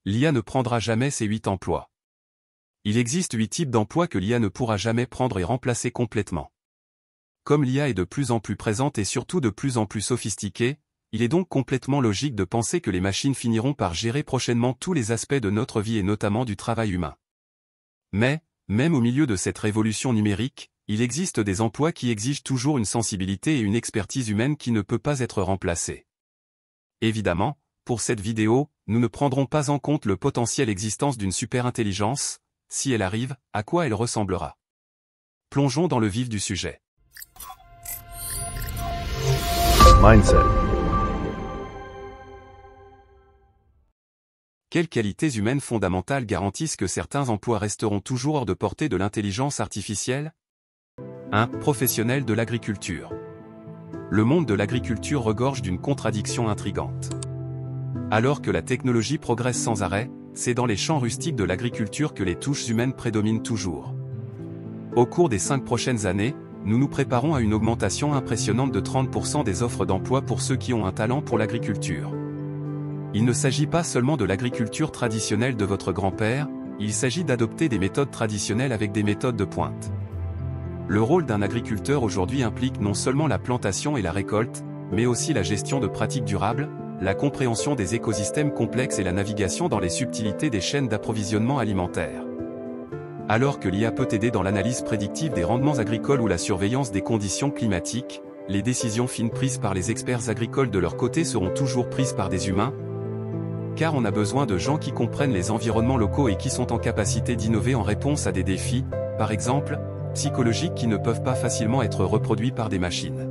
L'IA ne prendra jamais ces 8 emplois. Il existe 8 types d'emplois que l'IA ne pourra jamais prendre et remplacer complètement. Comme l'IA est de plus en plus présente et surtout de plus en plus sophistiquée, il est donc complètement logique de penser que les machines finiront par gérer prochainement tous les aspects de notre vie et notamment du travail humain. Mais, même au milieu de cette révolution numérique, il existe des emplois qui exigent toujours une sensibilité et une expertise humaine qui ne peut pas être remplacée. Évidemment, pour cette vidéo, nous ne prendrons pas en compte le potentiel existence d'une super-intelligence. Si elle arrive, à quoi elle ressemblera? Plongeons dans le vif du sujet. Mindset. Quelles qualités humaines fondamentales garantissent que certains emplois resteront toujours hors de portée de l'intelligence artificielle? 1. Professionnel de l'agriculture. Le monde de l'agriculture regorge d'une contradiction intrigante. Alors que la technologie progresse sans arrêt, c'est dans les champs rustiques de l'agriculture que les touches humaines prédominent toujours. Au cours des 5 prochaines années, nous nous préparons à une augmentation impressionnante de 30% des offres d'emploi pour ceux qui ont un talent pour l'agriculture. Il ne s'agit pas seulement de l'agriculture traditionnelle de votre grand-père, il s'agit d'adopter des méthodes traditionnelles avec des méthodes de pointe. Le rôle d'un agriculteur aujourd'hui implique non seulement la plantation et la récolte, mais aussi la gestion de pratiques durables, la compréhension des écosystèmes complexes et la navigation dans les subtilités des chaînes d'approvisionnement alimentaire. Alors que l'IA peut aider dans l'analyse prédictive des rendements agricoles ou la surveillance des conditions climatiques, les décisions fines prises par les experts agricoles de leur côté seront toujours prises par des humains, car on a besoin de gens qui comprennent les environnements locaux et qui sont en capacité d'innover en réponse à des défis, par exemple, psychologiques qui ne peuvent pas facilement être reproduits par des machines.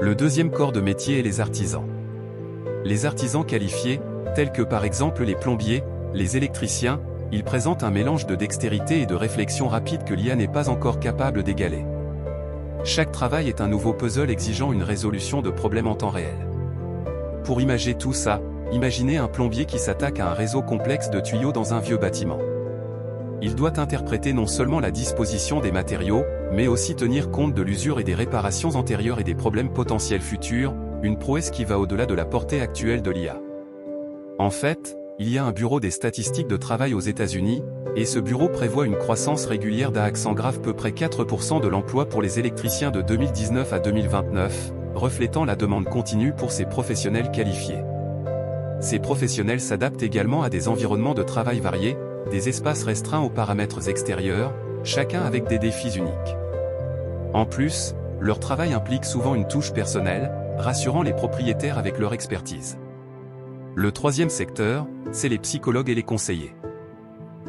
Le deuxième corps de métier est les artisans. Les artisans qualifiés, tels que par exemple les plombiers, les électriciens, ils présentent un mélange de dextérité et de réflexion rapide que l'IA n'est pas encore capable d'égaler. Chaque travail est un nouveau puzzle exigeant une résolution de problèmes en temps réel. Pour imager tout ça, imaginez un plombier qui s'attaque à un réseau complexe de tuyaux dans un vieux bâtiment. Il doit interpréter non seulement la disposition des matériaux, mais aussi tenir compte de l'usure et des réparations antérieures et des problèmes potentiels futurs, une prouesse qui va au-delà de la portée actuelle de l'IA. En fait, il y a un bureau des statistiques de travail aux États-Unis, et ce bureau prévoit une croissance régulière d'un accent grave peu près 4% de l'emploi pour les électriciens de 2019 à 2029, reflétant la demande continue pour ces professionnels qualifiés. Ces professionnels s'adaptent également à des environnements de travail variés, des espaces restreints aux paramètres extérieurs, chacun avec des défis uniques. En plus, leur travail implique souvent une touche personnelle, rassurant les propriétaires avec leur expertise. Le troisième secteur, c'est les psychologues et les conseillers.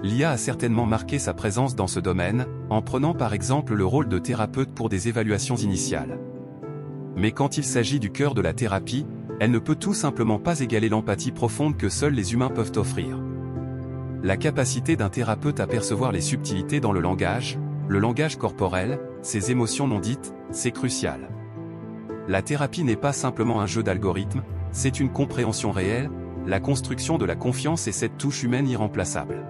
L'IA a certainement marqué sa présence dans ce domaine, en prenant par exemple le rôle de thérapeute pour des évaluations initiales. Mais quand il s'agit du cœur de la thérapie, elle ne peut tout simplement pas égaler l'empathie profonde que seuls les humains peuvent offrir. La capacité d'un thérapeute à percevoir les subtilités dans le langage corporel, ses émotions non dites, c'est crucial. La thérapie n'est pas simplement un jeu d'algorithmes, c'est une compréhension réelle, la construction de la confiance et cette touche humaine irremplaçable.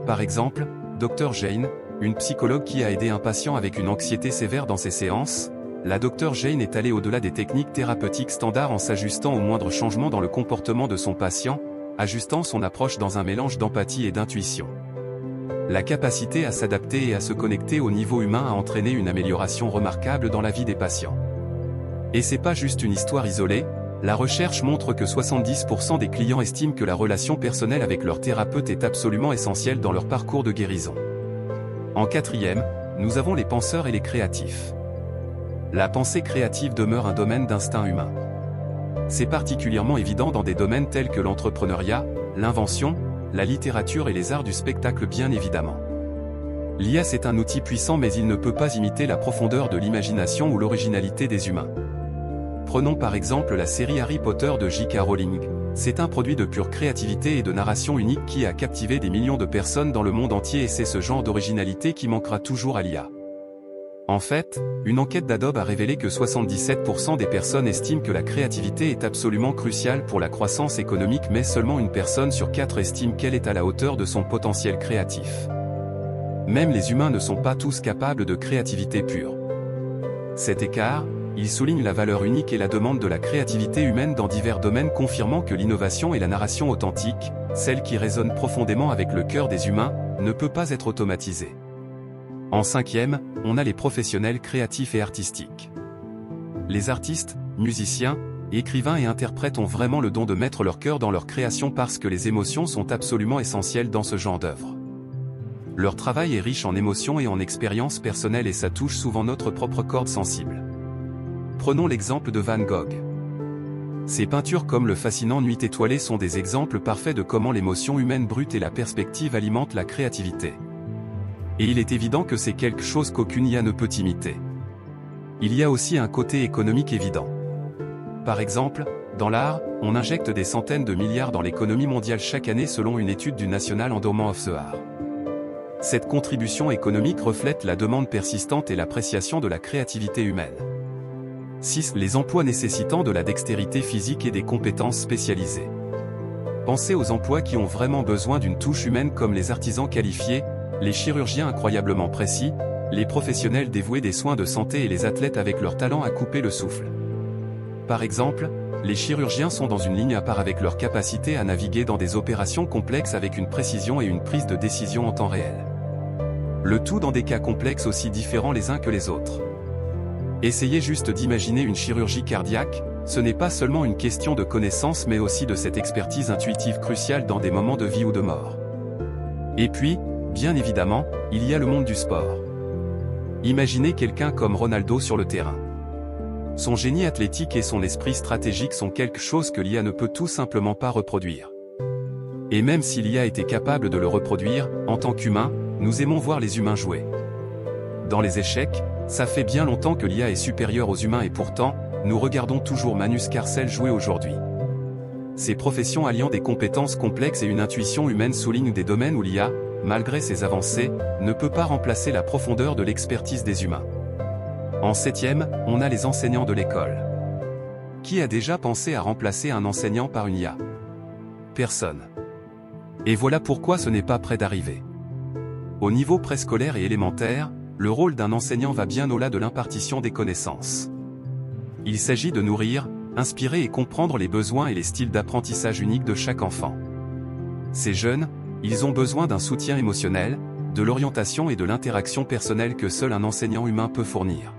Par exemple, Dr Jane, une psychologue qui a aidé un patient avec une anxiété sévère dans ses séances, la Dr Jane est allée au-delà des techniques thérapeutiques standards en s'ajustant au moindre changement dans le comportement de son patient, ajustant son approche dans un mélange d'empathie et d'intuition. La capacité à s'adapter et à se connecter au niveau humain a entraîné une amélioration remarquable dans la vie des patients. Et c'est pas juste une histoire isolée, la recherche montre que 70% des clients estiment que la relation personnelle avec leur thérapeute est absolument essentielle dans leur parcours de guérison. En quatrième, nous avons les penseurs et les créatifs. La pensée créative demeure un domaine d'instinct humain. C'est particulièrement évident dans des domaines tels que l'entrepreneuriat, l'invention, la littérature et les arts du spectacle bien évidemment. L'IA c'est un outil puissant mais il ne peut pas imiter la profondeur de l'imagination ou l'originalité des humains. Prenons par exemple la série Harry Potter de J.K. Rowling. C'est un produit de pure créativité et de narration unique qui a captivé des millions de personnes dans le monde entier et c'est ce genre d'originalité qui manquera toujours à l'IA. En fait, une enquête d'Adobe a révélé que 77% des personnes estiment que la créativité est absolument cruciale pour la croissance économique mais seulement une personne sur 4 estime qu'elle est à la hauteur de son potentiel créatif. Même les humains ne sont pas tous capables de créativité pure. Cet écart, il souligne la valeur unique et la demande de la créativité humaine dans divers domaines confirmant que l'innovation et la narration authentique, celle qui résonne profondément avec le cœur des humains, ne peut pas être automatisée. En cinquième, on a les professionnels créatifs et artistiques. Les artistes, musiciens, écrivains et interprètes ont vraiment le don de mettre leur cœur dans leur création parce que les émotions sont absolument essentielles dans ce genre d'œuvre. Leur travail est riche en émotions et en expériences personnelles et ça touche souvent notre propre corde sensible. Prenons l'exemple de Van Gogh. Ses peintures comme le fascinant Nuit étoilée sont des exemples parfaits de comment l'émotion humaine brute et la perspective alimentent la créativité. Et il est évident que c'est quelque chose qu'aucune IA ne peut imiter. Il y a aussi un côté économique évident. Par exemple, dans l'art, on injecte des centaines de milliards dans l'économie mondiale chaque année selon une étude du National Endowment of the Arts. Cette contribution économique reflète la demande persistante et l'appréciation de la créativité humaine. 6. Les emplois nécessitant de la dextérité physique et des compétences spécialisées. Pensez aux emplois qui ont vraiment besoin d'une touche humaine comme les artisans qualifiés, les chirurgiens incroyablement précis, les professionnels dévoués des soins de santé et les athlètes avec leur talent à couper le souffle. Par exemple, les chirurgiens sont dans une ligne à part avec leur capacité à naviguer dans des opérations complexes avec une précision et une prise de décision en temps réel. Le tout dans des cas complexes aussi différents les uns que les autres. Essayez juste d'imaginer une chirurgie cardiaque, ce n'est pas seulement une question de connaissance mais aussi de cette expertise intuitive cruciale dans des moments de vie ou de mort. Et puis, bien évidemment, il y a le monde du sport. Imaginez quelqu'un comme Ronaldo sur le terrain. Son génie athlétique et son esprit stratégique sont quelque chose que l'IA ne peut tout simplement pas reproduire. Et même si l'IA était capable de le reproduire, en tant qu'humain, nous aimons voir les humains jouer. Dans les échecs, ça fait bien longtemps que l'IA est supérieure aux humains et pourtant, nous regardons toujours Magnus Carlsen jouer aujourd'hui. Ces professions alliant des compétences complexes et une intuition humaine soulignent des domaines où l'IA, malgré ses avancées, ne peut pas remplacer la profondeur de l'expertise des humains. En septième, on a les enseignants de l'école. Qui a déjà pensé à remplacer un enseignant par une IA? Personne. Et voilà pourquoi ce n'est pas près d'arriver. Au niveau préscolaire et élémentaire, le rôle d'un enseignant va bien au-delà de l'impartition des connaissances. Il s'agit de nourrir, inspirer et comprendre les besoins et les styles d'apprentissage uniques de chaque enfant. Ces jeunes, ils ont besoin d'un soutien émotionnel, de l'orientation et de l'interaction personnelle que seul un enseignant humain peut fournir.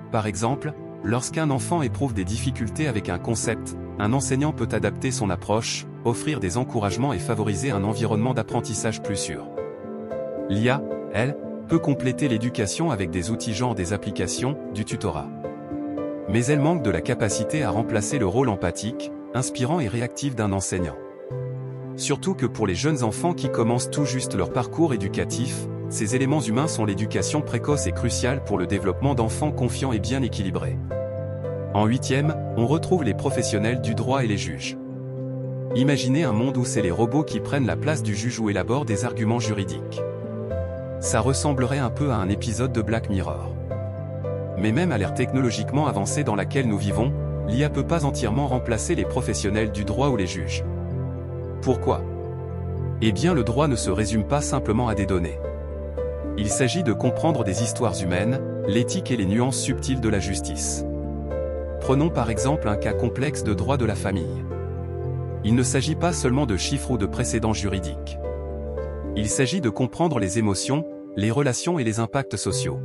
Par exemple, lorsqu'un enfant éprouve des difficultés avec un concept, un enseignant peut adapter son approche, offrir des encouragements et favoriser un environnement d'apprentissage plus sûr. L'IA, elle, peut compléter l'éducation avec des outils genre des applications, du tutorat. Mais elle manque de la capacité à remplacer le rôle empathique, inspirant et réactif d'un enseignant. Surtout que pour les jeunes enfants qui commencent tout juste leur parcours éducatif, ces éléments humains sont l'éducation précoce et cruciale pour le développement d'enfants confiants et bien équilibrés. En huitième, on retrouve les professionnels du droit et les juges. Imaginez un monde où c'est les robots qui prennent la place du juge ou élaborent des arguments juridiques. Ça ressemblerait un peu à un épisode de Black Mirror. Mais même à l'ère technologiquement avancée dans laquelle nous vivons, l'IA peut pas entièrement remplacer les professionnels du droit ou les juges. Pourquoi? Eh bien le droit ne se résume pas simplement à des données. Il s'agit de comprendre des histoires humaines, l'éthique et les nuances subtiles de la justice. Prenons par exemple un cas complexe de droit de la famille. Il ne s'agit pas seulement de chiffres ou de précédents juridiques. Il s'agit de comprendre les émotions, les relations et les impacts sociaux.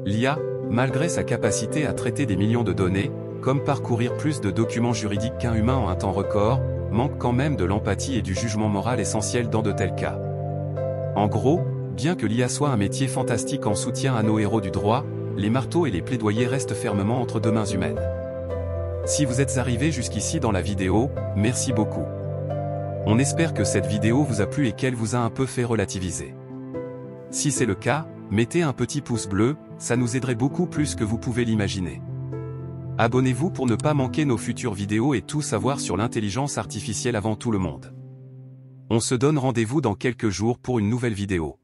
L'IA, malgré sa capacité à traiter des millions de données, comme parcourir plus de documents juridiques qu'un humain en un temps record, manque quand même de l'empathie et du jugement moral essentiel dans de tels cas. En gros, bien que l'IA soit un métier fantastique en soutien à nos héros du droit, les marteaux et les plaidoyers restent fermement entre deux mains humaines. Si vous êtes arrivé jusqu'ici dans la vidéo, merci beaucoup. On espère que cette vidéo vous a plu et qu'elle vous a un peu fait relativiser. Si c'est le cas, mettez un petit pouce bleu, ça nous aiderait beaucoup plus que vous pouvez l'imaginer. Abonnez-vous pour ne pas manquer nos futures vidéos et tout savoir sur l'intelligence artificielle avant tout le monde. On se donne rendez-vous dans quelques jours pour une nouvelle vidéo.